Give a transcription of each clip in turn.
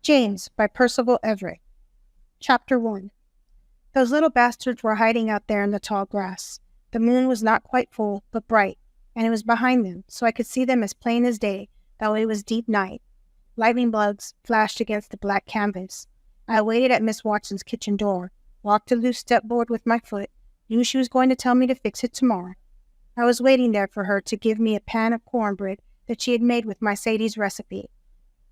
James by Percival Everett. Chapter 1. Those little bastards were hiding out there in the tall grass. The moon was not quite full, but bright, and it was behind them, so I could see them as plain as day, though it was deep night. Lightning bugs flashed against the black canvas. I waited at Miss Watson's kitchen door, walked the loose stepboard with my foot, knew she was going to tell me to fix it tomorrow. I was waiting there for her to give me a pan of cornbread that she had made with my Sadie's recipe.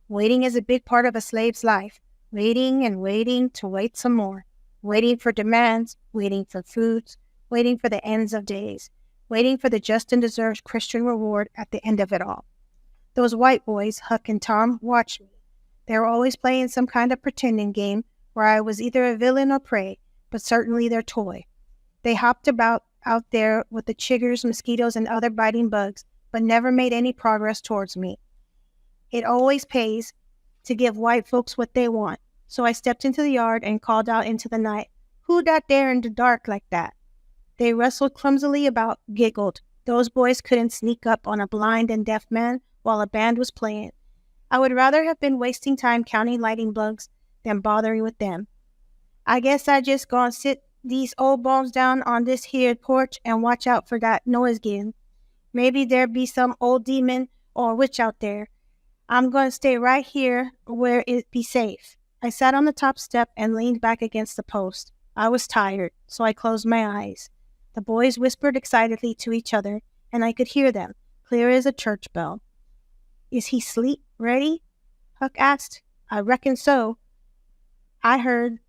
Waiting is a big part of a slave's life. Waiting and waiting to wait some more. Waiting for demands, waiting for foods, waiting for the ends of days, waiting for the just and deserved Christian reward at the end of it all. Those white boys, Huck and Tom, watched me. They were always playing some kind of pretending game where I was either a villain or prey, but certainly their toy. They hopped about out there with the chiggers, mosquitoes, and other biting bugs, but never made any progress towards me. It always pays to give white folks what they want. So I stepped into the yard and called out into the night, "Who dat there in the dark like that?" They wrestled clumsily about, giggled. Those boys couldn't sneak up on a blind and deaf man while a band was playing. I would rather have been wasting time counting lightning bugs than bothering with them. I guess I just gonna sit these old bones down on this here porch and watch out for that noise again. Maybe there be some old demon or witch out there. I'm going to stay right here where it be safe. I sat on the top step and leaned back against the post. I was tired, so I closed my eyes. The boys whispered excitedly to each other, and I could hear them, clear as a church bell. "Is he sleep ready?" Huck asked. "I reckon so." I heard.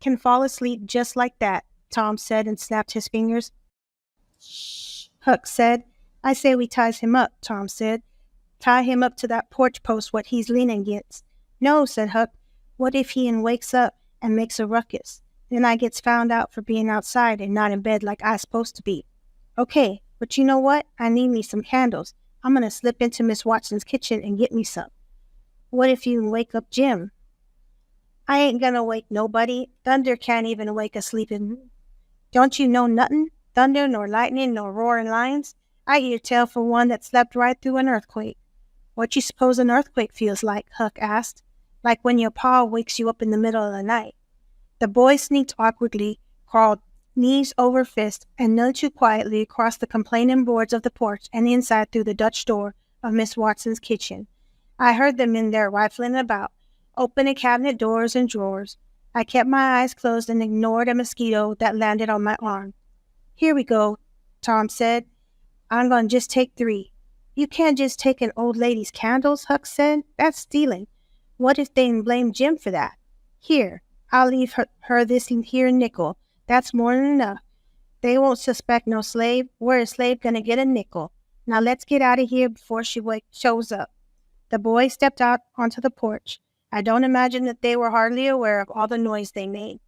"Can fall asleep just like that," Tom said and snapped his fingers. "Shh," Huck said. "I say we ties him up," Tom said. "Tie him up to that porch post what he's leaning against." "No," said Huck. "What if he wakes up and makes a ruckus? Then I gets found out for being outside and not in bed like I supposed to be." "Okay, but you know what? I need me some candles. I'm gonna slip into Miss Watson's kitchen and get me some." "What if you wake up Jim?" "I ain't gonna wake nobody. Thunder can't even wake a sleeping. Don't you know nothin'? Thunder nor lightning nor roaring lions? I hear tell for one that slept right through an earthquake." "What you suppose an earthquake feels like?" Huck asked. "Like when your pa wakes you up in the middle of the night." The boy sneaked awkwardly, crawled knees over fist, and none too quietly across the complaining boards of the porch and inside through the Dutch door of Miss Watson's kitchen. I heard them in there rifling about, opening cabinet doors and drawers. I kept my eyes closed and ignored a mosquito that landed on my arm. "Here we go," Tom said. "I'm going to just take 3. "You can't just take an old lady's candles," Huck said. "That's stealing. What if they blame Jim for that? Here, I'll leave her this here nickel. That's more than enough. They won't suspect no slave. Where a slave gonna get a nickel? Now let's get out of here before she shows up." The boys stepped out onto the porch. I don't imagine that they were hardly aware of all the noise they made.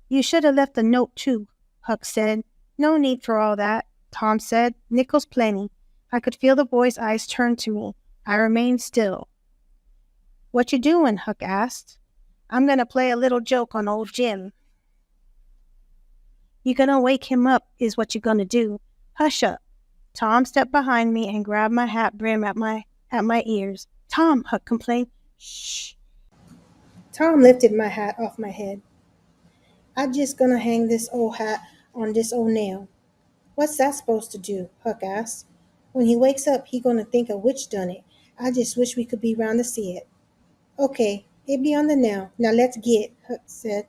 "You should have left a note, too," Huck said. "No need for all that," Tom said. "Nickels plenty." I could feel the boy's eyes turn to me. I remained still. "What you doing?" Huck asked. "I'm going to play a little joke on old Jim." "You gonna wake him up is what you gonna do. Hush up." Tom stepped behind me and grabbed my hat brim at my ears. "Tom," Huck complained. "Shh." Tom lifted my hat off my head. "I just gonna hang this old hat on this old nail." "What's that supposed to do?" Huck asked. "When he wakes up, he gonna think a witch done it. I just wish we could be round to see it." "Okay, it be on the nail. Now let's get," Huck said.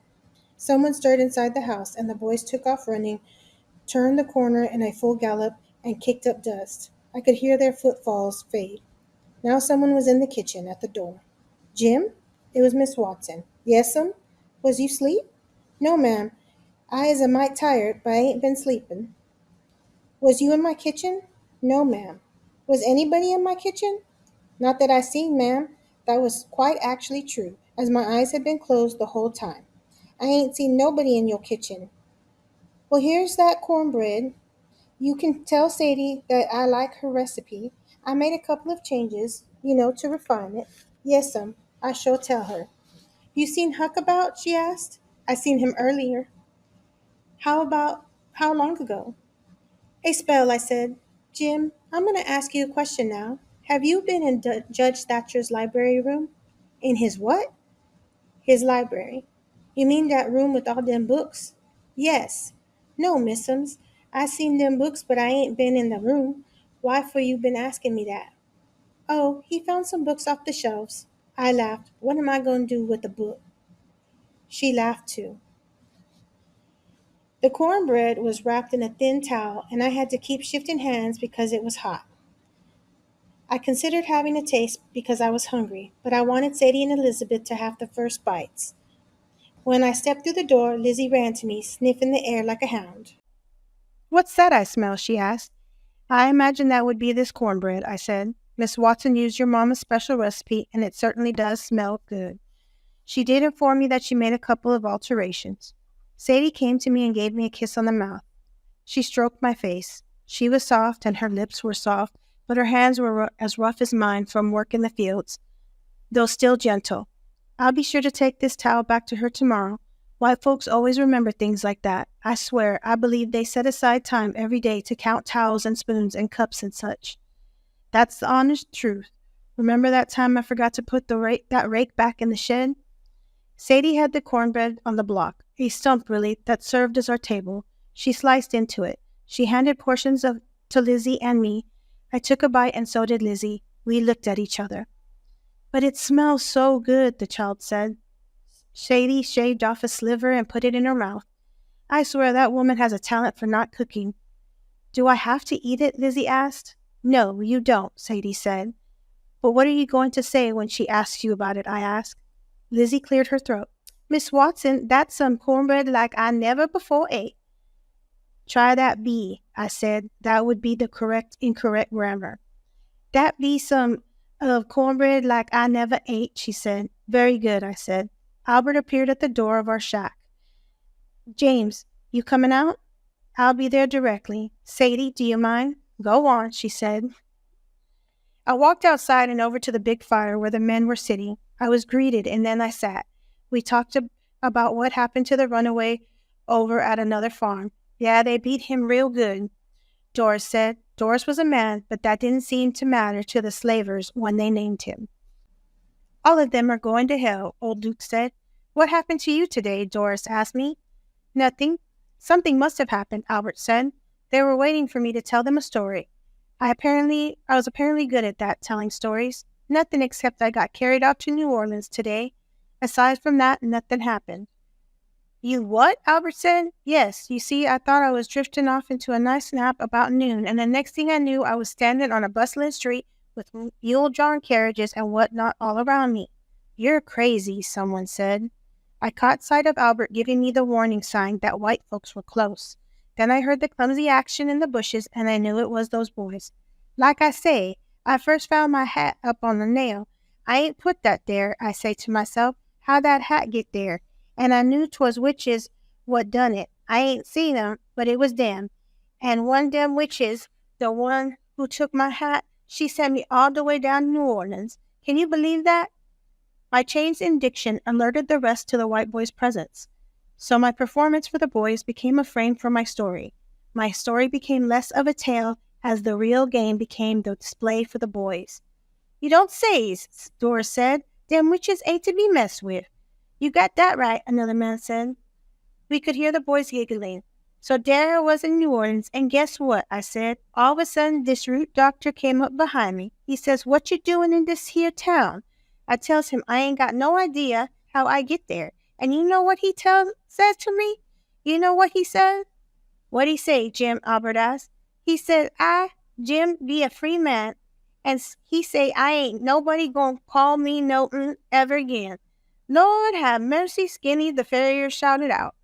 Someone stirred inside the house, and the boys took off running, turned the corner in a full gallop, and kicked up dust. I could hear their footfalls fade. Now someone was in the kitchen at the door. "Jim?" It was Miss Watson. "Yes'm. Was you sleep?" "No, ma'am. I is a mite tired, but I ain't been sleepin'." "Was you in my kitchen?" "No, ma'am." "Was anybody in my kitchen?" "Not that I seen, ma'am." That was quite actually true, as my eyes had been closed the whole time. "I ain't seen nobody in your kitchen." "Well, here's that cornbread. You can tell Sadie that I like her recipe. I made a couple of changes, to refine it." "Yes'm, I shall tell her." "You seen Huck about?" she asked. "I seen him earlier." How long ago?" "A spell," I said. "Jim, I'm going to ask you a question now. Have you been in Judge Thatcher's library room?" In his what? His library. You mean that room with all them books? Yes. No, missums. I seen them books, but I ain't been in the room. Why for you been asking me that? Oh, he found some books off the shelves. I laughed. What am I going to do with the book? She laughed too. The cornbread was wrapped in a thin towel, and I had to keep shifting hands because it was hot. I considered having a taste because I was hungry, but I wanted Sadie and Elizabeth to have the first bites. When I stepped through the door, Lizzie ran to me, sniffing the air like a hound. What's that I smell? She asked. I imagine that would be this cornbread, I said. Miss Watson used your mama's special recipe, and it certainly does smell good. She did inform me that she made a couple of alterations. Sadie came to me and gave me a kiss on the mouth. She stroked my face. She was soft, and her lips were soft, but her hands were as rough as mine from work in the fields, though still gentle. I'll be sure to take this towel back to her tomorrow. White folks always remember things like that. I swear, I believe they set aside time every day to count towels and spoons and cups and such. That's the honest truth. Remember that time I forgot to put that rake back in the shed? Sadie had the cornbread on the block, a stump really, that served as our table. She sliced into it. She handed portions to Lizzie and me. I took a bite and so did Lizzie. We looked at each other. But it smells so good, the child said. Sadie shaved off a sliver and put it in her mouth. I swear that woman has a talent for not cooking. Do I have to eat it? Lizzie asked. No, you don't, Sadie said. But what are you going to say when she asks you about it? I asked. Lizzie cleared her throat. Miss Watson, that's some cornbread like I never before ate. Try that be, I said. That would be the incorrect grammar. That be some of cornbread like I never ate, she said. Very good, I said. Albert appeared at the door of our shack. James, you coming out? I'll be there directly. Sadie, do you mind? Go on, she said. I walked outside and over to the big fire where the men were sitting. I was greeted and then I sat. We talked about what happened to the runaway over at another farm. Yeah, they beat him real good, Doris said. Doris was a man, but that didn't seem to matter to the slavers when they named him. All of them are going to hell, old Luke said. What happened to you today? Doris asked me. Nothing. Something must have happened, Albert said. They were waiting for me to tell them a story. I was apparently good at that, telling stories. Nothing except I got carried out to New Orleans today. Aside from that, nothing happened. You what? Albert said. Yes, you see, I thought I was drifting off into a nice nap about noon, and the next thing I knew, I was standing on a bustling street with mule-drawn carriages and whatnot all around me. You're crazy, someone said. I caught sight of Albert giving me the warning sign that white folks were close. Then I heard the clumsy action in the bushes, and I knew it was those boys. Like I say, I first found my hat up on the nail. I ain't put that there, I say to myself. How'd that hat get there? And I knew 'twas witches what done it. I ain't seen 'em, but it was them. And one dem witches, the one who took my hat, she sent me all the way down to New Orleans. Can you believe that? My change in diction alerted the rest to the white boy's presence. So my performance for the boys became a frame for my story. My story became less of a tale as the real game became the display for the boys. You don't say, Doris said. Them witches ain't to be messed with. You got that right, another man said. We could hear the boys giggling. So there I was in New Orleans, and guess what? I said. All of a sudden, this root doctor came up behind me. He says, what you doing in this here town? I tells him I ain't got no idea how I get there. And you know what he says to me? You know what he said? What'd he say, Jim? Albert asked. He said, Jim, be a free man. And he say, I ain't nobody gonna call me no ever again. Lord have mercy, Skinny, the farrier shouted out.